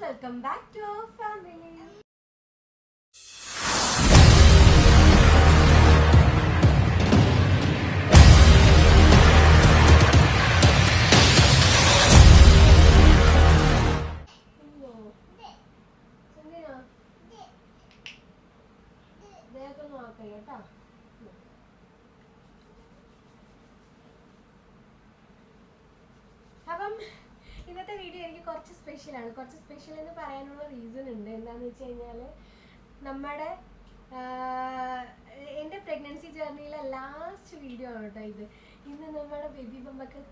welcome back to our family. അപ്പം ഇന്നത്തെ video എനിക്ക് കുറച്ച് സ്പെഷ്യലാണ്. കുറച്ച് സ്പെഷ്യൽ എന്ന് പറയാനുള്ള റീസൺ ഉണ്ട്. എന്താണെന്ന് വെച്ച് കഴിഞ്ഞാൽ നമ്മുടെ എൻ്റെ പ്രഗ്നൻസി ജേർണിയിലെ ലാസ്റ്റ് വീഡിയോ ആണ് കേട്ടോ ഇത്. ഇന്ന് നമ്മുടെ ബേബി ബമ്പൊക്കെ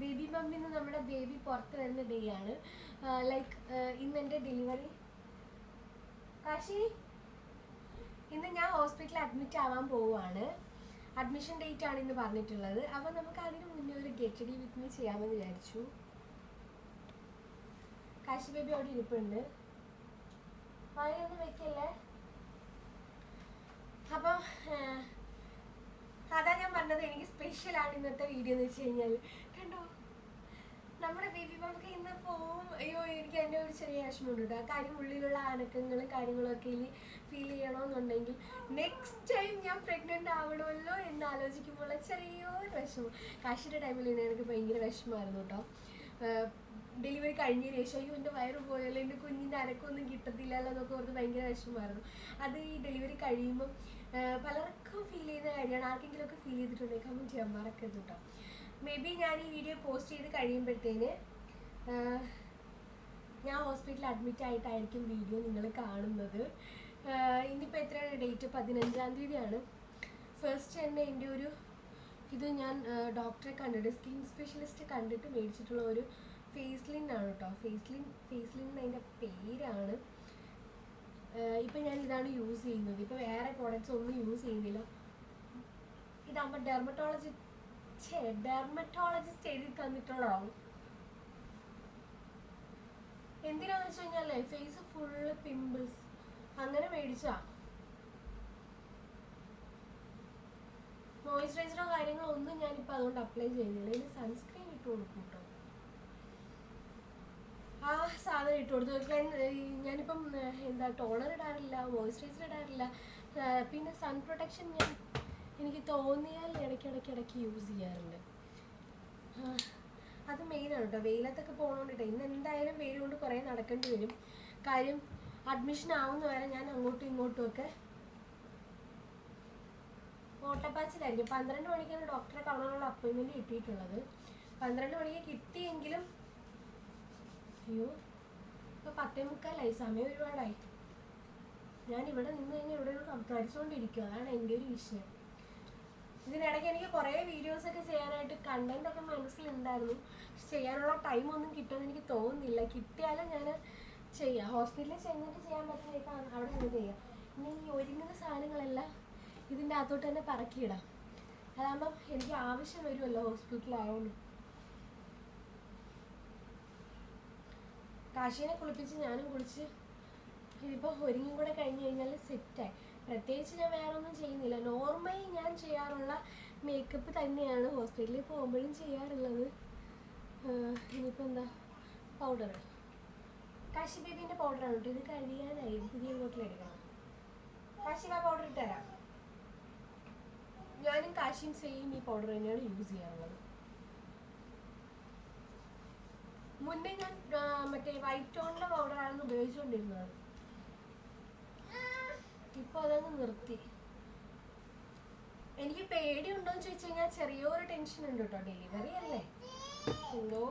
ബേബി ബമ്പിന്ന് നമ്മുടെ ബേബി പുറത്ത് വരുന്ന ഡേ ആണ്. ലൈക്ക് ഇന്ന് എൻ്റെ ഡെലിവറി ഇന്ന് ഞാൻ ഹോസ്പിറ്റലിൽ അഡ്മിറ്റ് ആവാൻ പോവുകയാണ്. അഡ്മിഷൻ ഡേറ്റ് ആണ് ഇന്ന് പറഞ്ഞിട്ടുള്ളത്. അപ്പോൾ നമുക്ക് അതിന് മുന്നേ ഒരു ഗെറ്റ് റെഡി വിത്ത് മീ ചെയ്യാമെന്ന് വിചാരിച്ചു. കാശി ബേബി അവിടെ ഇരിപ്പുണ്ട്. വായൊന്നും വെക്കല്ലേ. അപ്പം അതാ ഞാൻ പറഞ്ഞത്, എനിക്ക് സ്പെഷ്യലാണ് ഇന്നത്തെ വീഡിയോ എന്ന് വെച്ച് കഴിഞ്ഞാൽ. കണ്ടോ നമ്മുടെ ബേബി ബമ്പൊക്കെ ഇന്ന് പോവും. അയ്യോ, എനിക്ക് എൻ്റെ ഒരു ചെറിയ വിഷമമുണ്ട് കേട്ടോ. ആ കാര്യം ഉള്ളിലുള്ള അനക്കങ്ങളും കാര്യങ്ങളൊക്കെ ഇനി ഫീൽ ചെയ്യണമെന്നുണ്ടെങ്കിൽ നെക്സ്റ്റ് ടൈം ഞാൻ പ്രഗ്നൻ്റ് ആവണമല്ലോ എന്ന് ആലോചിക്കുമ്പോൾ ചെറിയൊരു വിഷമം. കാശിയുടെ ടൈമിൽ എനിക്ക് ഭയങ്കര വിഷമമായിരുന്നു കേട്ടോ. ഡെലിവറി കഴിഞ്ഞതിന് ശേഷം അയ്യോ എൻ്റെ വയറ് പോയല്ലോ, എൻ്റെ കുഞ്ഞിൻ്റെ അനക്കൊന്നും കിട്ടത്തില്ലല്ലോ എന്നൊക്കെ ഓർത്ത് ഭയങ്കര വിഷമമായിരുന്നു. അത് ഈ ഡെലിവറി കഴിയുമ്പം പലർക്കും ഫീൽ ചെയ്യുന്ന കാര്യമാണ്. ആർക്കെങ്കിലുമൊക്കെ ഫീൽ ചെയ്തിട്ടുണ്ടെങ്കിൽ കമൻറ്റ് ചെയ്യാൻ മറക്കരുത് കേട്ടോ. മേ ബി ഞാൻ ഈ വീഡിയോ പോസ്റ്റ് ചെയ്ത് കഴിയുമ്പോഴത്തേന് ഞാൻ ഹോസ്പിറ്റലിൽ അഡ്മിറ്റ് ആയിട്ടായിരിക്കും വീഡിയോ നിങ്ങൾ കാണുന്നത്. ഇന്നിപ്പോൾ എത്രയാണ് ഡേറ്റ്? 15-ാം തീയതിയാണ്. ഫസ്റ്റ് തന്നെ എൻ്റെ ഒരു ഇത് ഞാൻ ഡോക്ടറെ കണ്ടിട്ട് സ്കിൻ സ്പെഷ്യലിസ്റ്റ് കണ്ടിട്ട് മേടിച്ചിട്ടുള്ള ഒരു ഫേസ്ലിൻ ആണ് കേട്ടോ. ഫേസ്ലിൻ അതിൻ്റെ പേരാണ്. ഇപ്പം ഞാൻ ഇതാണ് യൂസ് ചെയ്യുന്നത്. ഇപ്പോൾ വേറെ പ്രോഡക്റ്റ്സ് ഒന്നും യൂസ് ചെയ്യുന്നില്ല. ഇതാകുമ്പോൾ ഡെർമറ്റോളജിസ്റ്റ് എഴുതി തന്നിട്ടുള്ളതാണ്. എന്തിനാന്ന് വെച്ച് കഴിഞ്ഞാലേ ഫേസ് ഫുള്ള് പിമ്പിൾസ് അങ്ങനെ മേടിച്ചാ. മോയ്സ്ചറൈസറോ കാര്യങ്ങളോ ഒന്നും ഞാനിപ്പോൾ അതുകൊണ്ട് അപ്ലൈ ചെയ്യുന്നില്ല. ഇനി സൺസ്ക്രീൻ ഇട്ട് കൊടുക്കും കേട്ടോ. ആ സാധനം ഇട്ട് കൊടുത്തു. ഞാനിപ്പം ടോണർ ഇടാറില്ല, മോയ്സ്ചറൈസർ ഇടാറില്ല. പിന്നെ സൺ പ്രൊട്ടക്ഷൻ എനിക്ക് തോന്നിയാൽ ഇടയ്ക്ക് യൂസ് ചെയ്യാറുണ്ട്. അത് മെയിനാണ് കേട്ടോ. വെയിലത്തൊക്കെ പോകണോണ്ടിട്ട് ഇന്ന് എന്തായാലും വെയിൽ കൊണ്ട് കുറേ നടക്കേണ്ടി വരും. കാര്യം അഡ്മിഷൻ ആവുന്ന വരെ ഞാൻ അങ്ങോട്ടും ഇങ്ങോട്ടും ഒക്കെ ഓട്ടപ്പാച്ചിലായിരിക്കും. 12 മണിക്കാണ് ഡോക്ടറെ കാണാനുള്ള അപ്പോയിൻമെൻറ്റ് കിട്ടിയിട്ടുള്ളത്. 12 മണിക്ക് കിട്ടിയെങ്കിലും അയ്യോ ഇപ്പോൾ 10:45 സമയം ഒരുപാടായി. ഞാൻ ഇവിടെ നിന്ന് കഴിഞ്ഞാൽ ഇവിടെ ഒരു സംസാരിച്ചുകൊണ്ടിരിക്കും. അതാണ് എൻ്റെ ഒരു വിഷയം. ഇതിനിടയ്ക്ക് എനിക്ക് കുറേ വീഡിയോസൊക്കെ ചെയ്യാനായിട്ട് കണ്ടൻറ്റൊക്കെ മനസ്സിലുണ്ടായിരുന്നു. ചെയ്യാനുള്ള ടൈമൊന്നും കിട്ടുമെന്ന് എനിക്ക് തോന്നുന്നില്ല. കിട്ടിയാലും ഞാൻ ചെയ്യാം. ഹോസ്പിറ്റലിൽ ചെന്നിട്ട് ചെയ്യാൻ പറ്റുന്നതൊക്കെ അവിടെ നിന്ന് ചെയ്യാം. ഇനി ഈ ഒരുങ്ങുന്ന സാധനങ്ങളെല്ലാം ഇതിൻ്റെ അകത്തോട്ട് തന്നെ പറക്കിയിടാം. അതാകുമ്പം എനിക്ക് ആവശ്യം വരുമല്ലോ ഹോസ്പിറ്റലായതുകൊണ്ട്. കാശീനെ കുളിപ്പിച്ച് ഞാനും കുളിച്ച് ഇതിപ്പോൾ ഒരുങ്ങും കൂടെ കഴിഞ്ഞ് കഴിഞ്ഞാൽ സെറ്റായി. പ്രത്യേകിച്ച് ഞാൻ വേറെ ഒന്നും ചെയ്യുന്നില്ല. നോർമൽ ഞാൻ ചെയ്യാറുള്ള മേക്കപ്പ് തന്നെയാണ് ഹോസ്പിറ്റലിൽ പോകുമ്പോഴും ചെയ്യാറുള്ളത്. ഇനിയിപ്പോൾ എന്താ പൗഡർ, കാശി ബേബീൻ്റെ പൗഡറാണ് കേട്ടോ. ഇത് കഴിയാനായി പുതിയ ബോട്ടിലെടുക്കണം. കാശി ആ പൗഡർ ഇട്ടുതരാം. ഞാനും കാശിയും സെയിം ഈ പൗഡർ തന്നെയാണ് യൂസ് ചെയ്യാറുള്ളത്. മുന്നേ ഞാൻ മറ്റേ വൈറ്റ് ടോണിൻ്റെ പൗഡറാണ് ഉപയോഗിച്ചുകൊണ്ടിരുന്നത്. ഇപ്പോൾ അതങ്ങ് നിർത്തി. എനിക്ക് പേടിയുണ്ടോയെന്ന് ചോദിച്ചു കഴിഞ്ഞാൽ ചെറിയൊരു ടെൻഷൻ ഉണ്ട് കേട്ടോ. ഡെലിവറി അല്ലേ. എന്തോ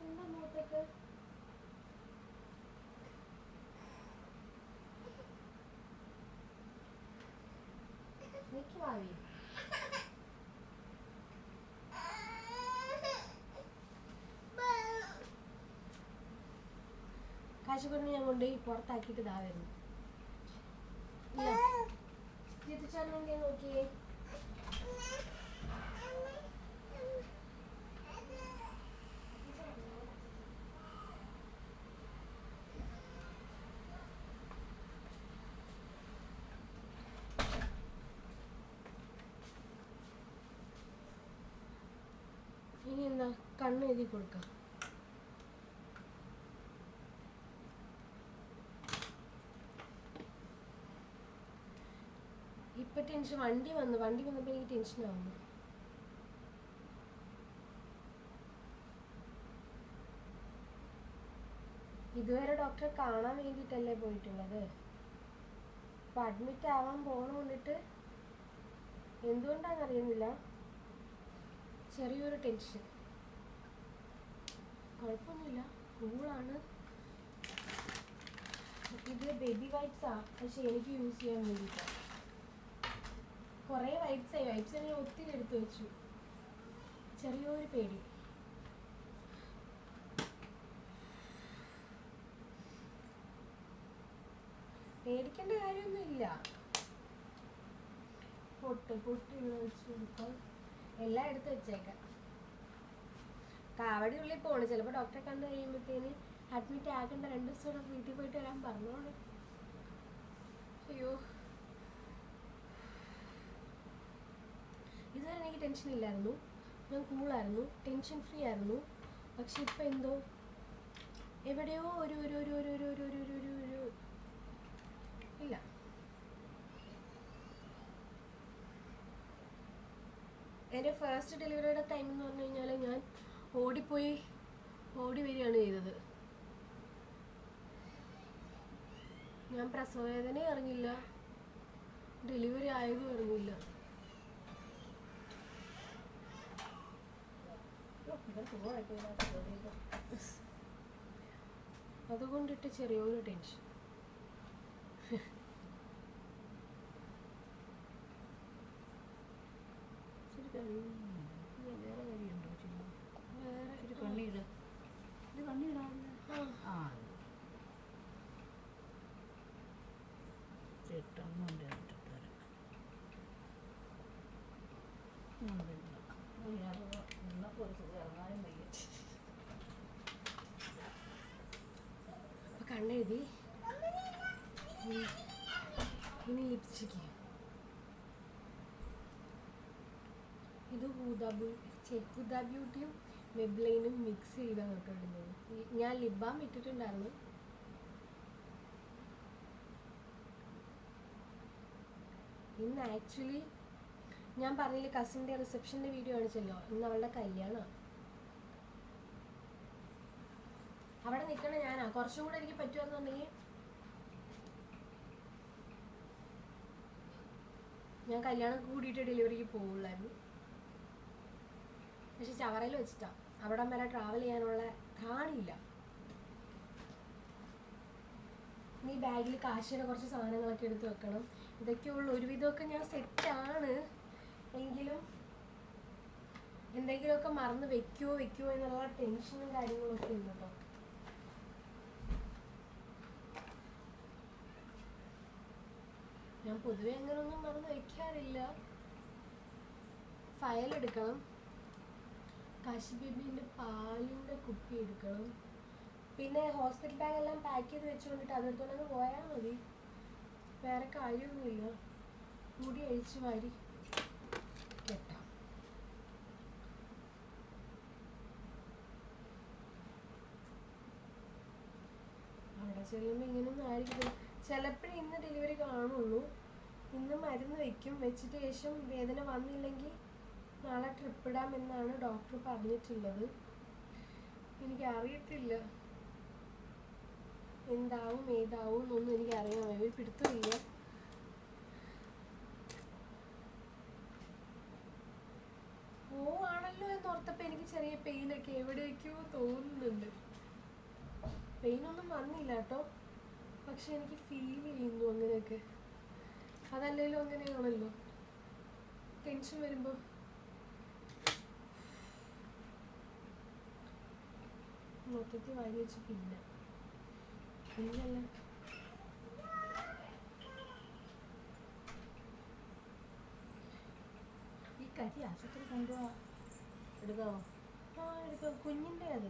എന്താ മൂത്തൊക്കെ നിൽക്കുവാവി. കാശിക്കൊണ്ട് ഞാൻ കൊണ്ടുപോയി പുറത്താക്കിയിട്ട് ഇതാ വരുന്നു. ജിത്തുച്ചാനെ നോക്കിയേ. ഇനി എന്താ കണ്ണ് എഴുതി കൊടുക്കാം. ഇപ്പൊ ടെൻഷൻ വണ്ടി വന്നപ്പോൾ എനിക്ക് ടെൻഷനാവുന്നു. ഇതുവരെ ഡോക്ടറെ കാണാൻ വേണ്ടിയിട്ടല്ലേ പോയിട്ടുള്ളത്. അപ്പൊ അഡ്മിറ്റ് ആവാൻ പോകണമെന്നിട്ട് എന്തുകൊണ്ടാണെന്നറിയുന്നില്ല, ചെറിയൊരു ടെൻഷൻ. കുഴപ്പമൊന്നുമില്ല, കൂളാണ്. ഇത് ബേബി വൈപ്സാ, പക്ഷെ എനിക്ക് യൂസ് ചെയ്യാൻ വേണ്ടിയിട്ടാണ്. കുറേ വൈപ്സായി ഞാൻ ഒത്തിരി എടുത്തു വെച്ചു. ചെറിയൊരു പേടി. പേടിക്കേണ്ട കാര്യമൊന്നുമില്ല. പൊട്ട് വെച്ച് കൊടുക്കാം, എല്ലാം എടുത്ത് വെച്ചേക്കാം. കാവടി ഉള്ളിൽ പോകണം. ചിലപ്പോൾ ഡോക്ടറെ കണ്ടു കഴിയുമ്പോഴത്തേന് അഡ്മിറ്റ് ആക്കേണ്ട 2 ദിവസം കൂടെ വീട്ടിൽ പോയിട്ട് വരാൻ പറഞ്ഞോളൂ. അയ്യോ, ഇതുവരെ എനിക്ക് ടെൻഷൻ ഇല്ലായിരുന്നു. ഞാൻ കൂളായിരുന്നു, ടെൻഷൻ ഫ്രീ ആയിരുന്നു. പക്ഷെ ഇപ്പം എന്തോ എവിടെയോ ഒരു ഒരു ഒരു ഒരു ഒരു ഒരു ഒരു ഒരു ഒരു ഇല്ല. എൻ്റെ ഫസ്റ്റ് ഡെലിവറിയുടെ ടൈം എന്ന് പറഞ്ഞു കഴിഞ്ഞാൽ ഞാൻ ഓടി വരികയാണ് ചെയ്തത്. ഞാൻ പ്രസവവേദന അറിഞ്ഞില്ല, ഡെലിവറി ആയതും അറിഞ്ഞില്ല. അതുകൊണ്ടിട്ട് ചെറിയൊരു ടെൻഷൻ. കണ്ണെഴുതി ഇനി ലിപ്സ്റ്റിക്ക്. ഇത് ഹുദ ബ്യൂട്ടിയും മെബ്ലൈനും മിക്സ് ചെയ്താണ് കേട്ടോ ഇടുന്നത്. ഞാൻ ലിപ് ബാം ഇട്ടിട്ടുണ്ടായിരുന്നു. ഇന്ന് ആക്ച്വലി ഞാൻ പറഞ്ഞില്ലേ കസിൻ്റെ റിസപ്ഷൻ്റെ വീഡിയോ കാണിച്ചല്ലോ, ഇന്ന് അവളുടെ കല്യാണമാണ്. അവിടെ നിൽക്കണ ഞാനാ. കുറച്ചും കൂടെ എനിക്ക് പറ്റുമെന്നുണ്ടെങ്കിൽ ഞാൻ കല്യാണം കൂടിയിട്ട് ഡെലിവറിക്ക് പോവുള്ളായിരുന്നു. പക്ഷെ ചവറയിൽ വെച്ചിട്ടാ, അവിടം വരെ ട്രാവൽ ചെയ്യാനുള്ള കാണില്ല. ഇനി ബാഗിൽ കാശിയുടെ കുറച്ച് സാധനങ്ങളൊക്കെ എടുത്ത് വെക്കണം. ഇതൊക്കെയുള്ള ഒരുവിധമൊക്കെ ഞാൻ സെറ്റാണ്. എങ്കിലും എന്തെങ്കിലുമൊക്കെ മറന്ന് വെക്കുമോ എന്നുള്ള ടെൻഷനും കാര്യങ്ങളൊക്കെ ഉണ്ട് കേട്ടോ. ഞാൻ പൊതുവെ അങ്ങനെയൊന്നും മറന്ന് വെക്കാറില്ല. ഫയൽ എടുക്കണം, കാശി ബേബീൻ്റെ പാലിൻ്റെ കുപ്പി എടുക്കണം, പിന്നെ ഹോസ്പിറ്റൽ ബാഗ് എല്ലാം പാക്ക് ചെയ്ത് വെച്ചുകൊണ്ടിട്ട് അതെടുത്തോണ്ടങ്ങ് പോയാൽ മതി. വേറെ കാര്യമൊന്നുമില്ല. മുടി അഴിച്ചു വാരി കെട്ടാം. അവിടെ ചെല്ലുമ്പോൾ ഇങ്ങനെയൊന്നും ആയിരിക്കും. ചിലപ്പോഴേ ഇന്ന് ഡെലിവറി കാണുള്ളൂ. ഇന്ന് മരുന്ന് വെക്കും, വെച്ചിട്ട് ശേഷം വേദന വന്നില്ലെങ്കിൽ നാളെ ട്രിപ്പ് ഇടാമെന്നാണ് ഡോക്ടർ പറഞ്ഞിട്ടുള്ളത്. എനിക്കറിയത്തില്ല എന്താവും ഏതാവും എന്നൊന്നും എനിക്കറിയാൻ ഒരു പിടുത്തമില്ല. പോവാണല്ലോ എന്നോർത്തപ്പോൾ എനിക്ക് ചെറിയ പെയിനൊക്കെ എവിടേക്കോ തോന്നുന്നുണ്ട്. പെയിനൊന്നും വന്നില്ല കേട്ടോ, പക്ഷെ എനിക്ക് ഫീൽ ചെയ്യുന്നു അങ്ങനെയൊക്കെ. അതല്ലെങ്കിലും അങ്ങനെയാണല്ലോ, ടെൻഷൻ വരുമ്പോൾ. മൊത്തത്തിൽ വാരി വെച്ച് പിന്നല്ല ഈ കരി ആശുപത്രി കൊണ്ടുപോവാ. എടുക്കാവോ? ആ എടുക്കാം. കുഞ്ഞിൻ്റെ അത്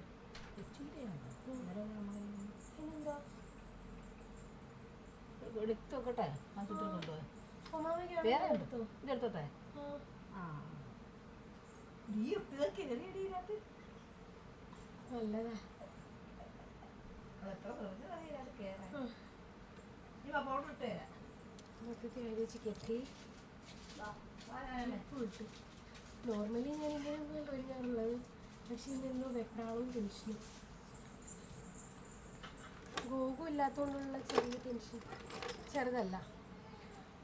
പിന്നെന്താ എടുത്തോട്ടെ, ആശുപത്രി കൊണ്ടുപോയി. വേറെ എടുത്തോ? ഇതെടുത്തോട്ടെ. നല്ലതാ. മൊത്തത്തിൽ അരിച്ച് കെട്ടി വിട്ടു. നോർമലി ഞാൻ ഇങ്ങനെയൊന്നും ഒരുങ്ങാറുള്ളത്, പക്ഷെ ഇന്നെന്തോ വെപ്രാളവും ടെൻഷനും. ഗോകുൽ ഇല്ലാത്തതുകൊണ്ടുള്ള ചെറിയ ടെൻഷൻ, ചെറുതല്ല,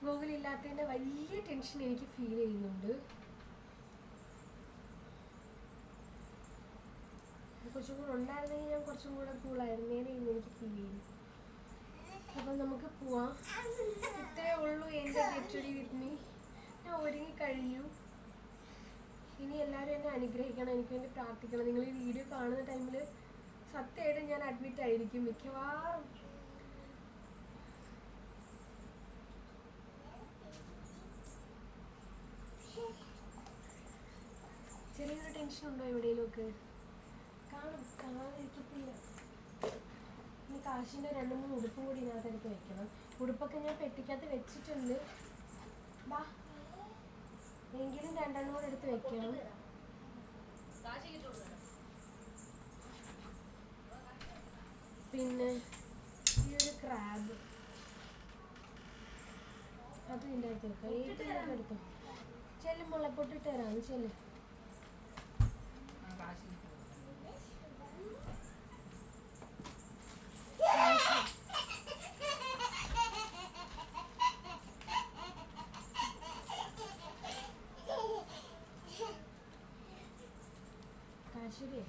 ഗോകുൽ ഇല്ലാത്തതിൻ്റെ വലിയ ടെൻഷൻ എനിക്ക് ഫീൽ ചെയ്യുന്നുണ്ട്. കുറച്ചും കൂടെ ഉണ്ടായിരുന്നെങ്കിൽ ഞാൻ കുറച്ചും കൂടെ കൂളായിരുന്നേനെ എന്ന് എനിക്ക് ഫീൽ ചെയ്യുന്നു. അപ്പം നമുക്ക് പോവാം. ഇത്രയേ ഉള്ളൂ എൻ്റെ ഗെറ്റ് റെഡി വിത്ത് മീ. ഞാൻ ഒരുങ്ങി കഴിഞ്ഞു. ഇനി എല്ലാവരും എന്നെ അനുഗ്രഹിക്കണം, എനിക്ക് വേണ്ടി പ്രാർത്ഥിക്കണം. നിങ്ങൾ ഈ വീഡിയോ കാണുന്ന ടൈമിൽ സത്യമായിട്ടും ഞാൻ അഡ്മിറ്റ് ആയിരിക്കും മിക്കവാറും. ചെറിയൊരു ടെൻഷൻ ഉണ്ടോ എവിടെയെങ്കിലുമൊക്കെ? കാണാതിരിക്കത്തില്ല. ഇനി കാശിൻ്റെ 2-3 ഉടുപ്പും കൂടി ഇതിനകത്തെടുത്ത് വെക്കണം. ഉടുപ്പൊക്കെ ഞാൻ പെട്ടിക്കകത്ത് വെച്ചിട്ടുണ്ട്. ബാ, എങ്കിലും 2 കൂടെ എടുത്ത് വെക്കണം. പിന്നെ ഈ ഒരു ക്രാബ്, അത് ഇതിൻ്റെ അകത്ത് വെക്കാം. ഏറ്റവും എടുത്തോ. ചെല്ലും മുളപ്പൊട്ടിട്ട് തരാം. ചെല്ലും. കാശിരി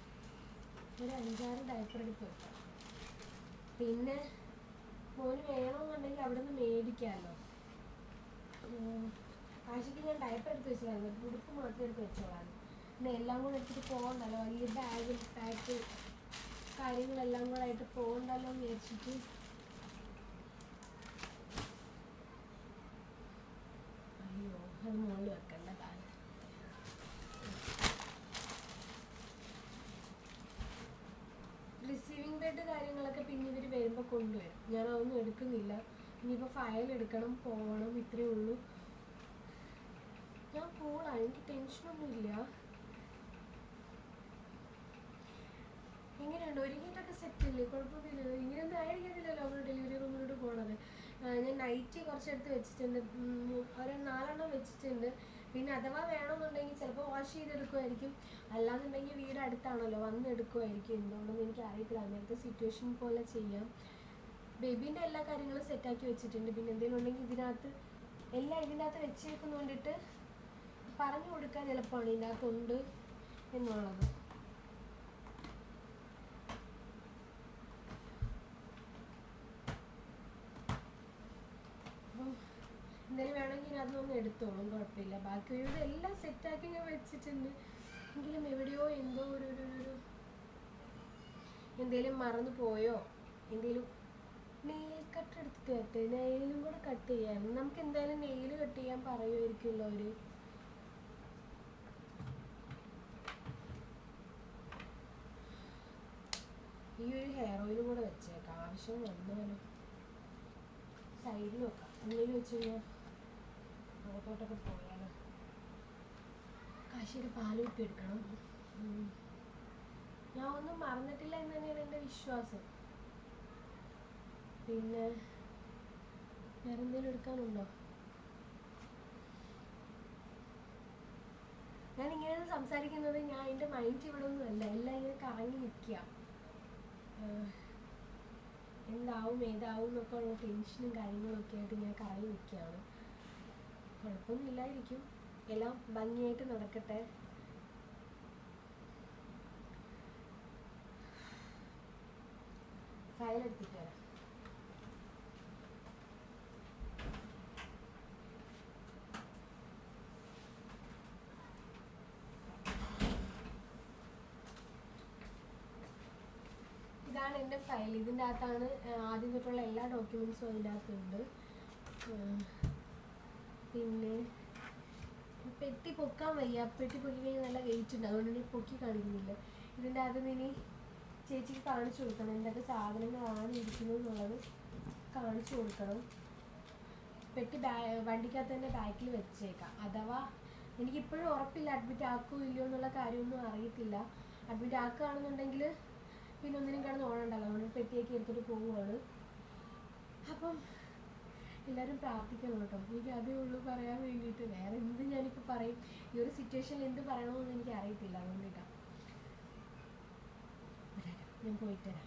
ഒരു 5-6 ഡയപ്പർ എടുത്ത് വെക്കാം. പിന്നെ മോന് വേണമെന്നുണ്ടെങ്കിൽ അവിടെ നിന്ന് മേടിക്കാമല്ലോ. കാശിക്ക് ഞാൻ ഡയപ്പർ എടുത്ത് വെച്ചിട്ടായിരുന്നു, ഉടുപ്പ് മാത്രം എടുത്ത് വെച്ചോളാം. പിന്നെ എല്ലാം കൂടെ എടുത്തിട്ട് പോകണ്ടല്ലോ, ഈ ബാഗ് പാക്ക് കാര്യങ്ങളെല്ലാം കൂടെ ആയിട്ട് പോകണ്ടല്ലോ എന്ന് വിചാരിച്ചിട്ട്. അയ്യോ, അത് മുകളിൽ വെക്കണ്ട. കാര്യം റിസീവിങ് ബെഡ് കാര്യങ്ങളൊക്കെ പിന്നെ ഇവർ വരുമ്പോൾ കൊണ്ടുവരും. ഞാൻ അതൊന്നും എടുക്കുന്നില്ല. ഇനിയിപ്പോൾ ഫയൽ എടുക്കണം, പോകണം, ഇത്രയേ ഉള്ളൂ. ഞാൻ പോളാം, എനിക്ക് ടെൻഷനൊന്നുമില്ല. എങ്ങനെയുണ്ട്? ഒരുങ്ങിയിട്ടൊക്കെ സെറ്റല്ലേ? കുഴപ്പമൊന്നുമില്ലല്ലോ? ഇങ്ങനെയൊന്നും ആയിരിക്കത്തില്ലല്ലോ നമ്മൾ ഡെലിവറി റൂമിലോട്ട് പോകണത്. ഞാൻ നൈറ്റ് കുറച്ചെടുത്ത് വെച്ചിട്ടുണ്ട്, ഒരു 4 വെച്ചിട്ടുണ്ട്. പിന്നെ അഥവാ വേണമെന്നുണ്ടെങ്കിൽ ചിലപ്പോൾ വാഷ് ചെയ്തെടുക്കുമായിരിക്കും, അല്ലാന്നുണ്ടെങ്കിൽ വീട് അടുത്താണല്ലോ, വന്ന് എടുക്കുമായിരിക്കും. എന്തുകൊണ്ടൊന്നും എനിക്ക് അറിയത്തില്ല. അങ്ങനത്തെ സിറ്റുവേഷൻ പോലെ ചെയ്യാം. ബേബീൻ്റെ എല്ലാ കാര്യങ്ങളും സെറ്റാക്കി വെച്ചിട്ടുണ്ട്. പിന്നെ എന്തെങ്കിലും ഉണ്ടെങ്കിൽ എല്ലാം ഇതിൻ്റെ അകത്ത് വെച്ചേക്കുന്ന കൊണ്ടിട്ട് പറഞ്ഞു കൊടുക്കാൻ എളുപ്പമാണ് ഇതിൻ്റെ അകത്തുണ്ട് എന്നുള്ളത്. എന്തെങ്കിലും വേണമെങ്കിൽ അതൊന്നും എടുത്തോളും, കുഴപ്പമില്ല. ബാക്കി ഒരു എല്ലാം സെറ്റാക്കി ഞാൻ വെച്ചിട്ടുണ്ട്. എങ്കിലും എവിടെയോ എന്തോ ഒരു എന്തെങ്കിലും മറന്നു പോയോ, എന്തെങ്കിലും. നെയിൽ കട്ട് എടുത്തിട്ട് വരട്ടെ, നെയിലും കൂടെ കട്ട് ചെയ്യാൻ. നമുക്ക് എന്തായാലും നെയിൽ കട്ട് ചെയ്യാൻ പറയുമായിരിക്കുമല്ലോ അവർ. ഈ ഒരു ഹെയർ ഓയിൽ കൂടെ വെച്ചേക്കാം, ആവശ്യം വന്നാലും. സൈഡിൽ വെക്കാം, എന്തെങ്കിലും വെച്ച് കഴിഞ്ഞാൽ അകത്തോട്ടൊക്കെ പോയാലോ. കാശിയുടെ പാല് കുപ്പി എടുക്കണം. ഞാൻ ഒന്നും മറന്നിട്ടില്ല എന്ന് തന്നെയാണ് എൻ്റെ വിശ്വാസം. പിന്നെ വേറെ എന്തെങ്കിലും എടുക്കാനുണ്ടോ? ഞാൻ ഇങ്ങനെ സംസാരിക്കുന്നത്, ഞാൻ എൻ്റെ മൈൻഡ് ഇവിടെ ഒന്നും അല്ല, എല്ലാം ഇങ്ങനെ കറങ്ങി നിൽക്കുക. എന്താവും ഏതാവും എന്നൊക്കെ ഉള്ള ടെൻഷനും കാര്യങ്ങളൊക്കെ ആയിട്ട് ഞാൻ കറങ്ങി നിൽക്കുകയാണ്. കുഴപ്പമൊന്നുമില്ലായിരിക്കും, എല്ലാം ഭംഗിയായിട്ട് നടക്കട്ടെ. ഫയൽ എടുത്തിട്ട് വരാം. ഇതാണ് എൻ്റെ ഫയൽ. ഇതിൻ്റെ അകത്താണ് ആദ്യം തൊട്ടുള്ള എല്ലാ ഡോക്യുമെൻറ്റ്സും അതിൻ്റെ അകത്തുണ്ട്. പിന്നെ പെട്ടി പൊക്കാൻ വയ്യ, പെട്ടി പൊക്കി കഴിഞ്ഞാൽ നല്ല വെയിറ്റ് ഉണ്ട്, അതുകൊണ്ട് ഇനി പൊക്കി കാണിക്കുന്നില്ല. ഇതിൻ്റെ അകത്ത് ഇനി ചേച്ചിക്ക് കാണിച്ചു കൊടുക്കണം എന്തൊക്കെ സാധനങ്ങളാണ് ഇരിക്കുന്നത് എന്നുള്ളത് കാണിച്ചു കൊടുക്കണം. പെട്ടി വണ്ടിക്കകത്ത് തന്നെ ബാക്കിൽ വെച്ചേക്കാം. അഥവാ എനിക്കിപ്പോഴും ഉറപ്പില്ല അഡ്മിറ്റ് ആക്കുമോ ഇല്ലയോ എന്നുള്ള കാര്യമൊന്നും അറിയത്തില്ല. അഡ്മിറ്റ് ആക്കുകയാണെന്നുണ്ടെങ്കിൽ പിന്നെ ഒന്നിനും കിടന്ന് ഓടണ്ടല്ലോ, അതുകൊണ്ട് പെട്ടിയൊക്കെ എടുത്തിട്ട് പോവുകയാണ്. അപ്പം എല്ലാവരും പ്രാർത്ഥിക്കണം കേട്ടോ. എനിക്ക് അതേ ഉള്ളൂ പറയാൻ വേണ്ടിയിട്ട്. വേറെ എന്ത് ഞാനിപ്പോൾ പറയും, ഈ ഒരു സിറ്റുവേഷനിൽ എന്ത് പറയണമെന്ന് എനിക്ക് അറിയത്തില്ല. അതുകൊണ്ടിട്ടാണ് ഞാൻ പോയിട്ട് വരാം.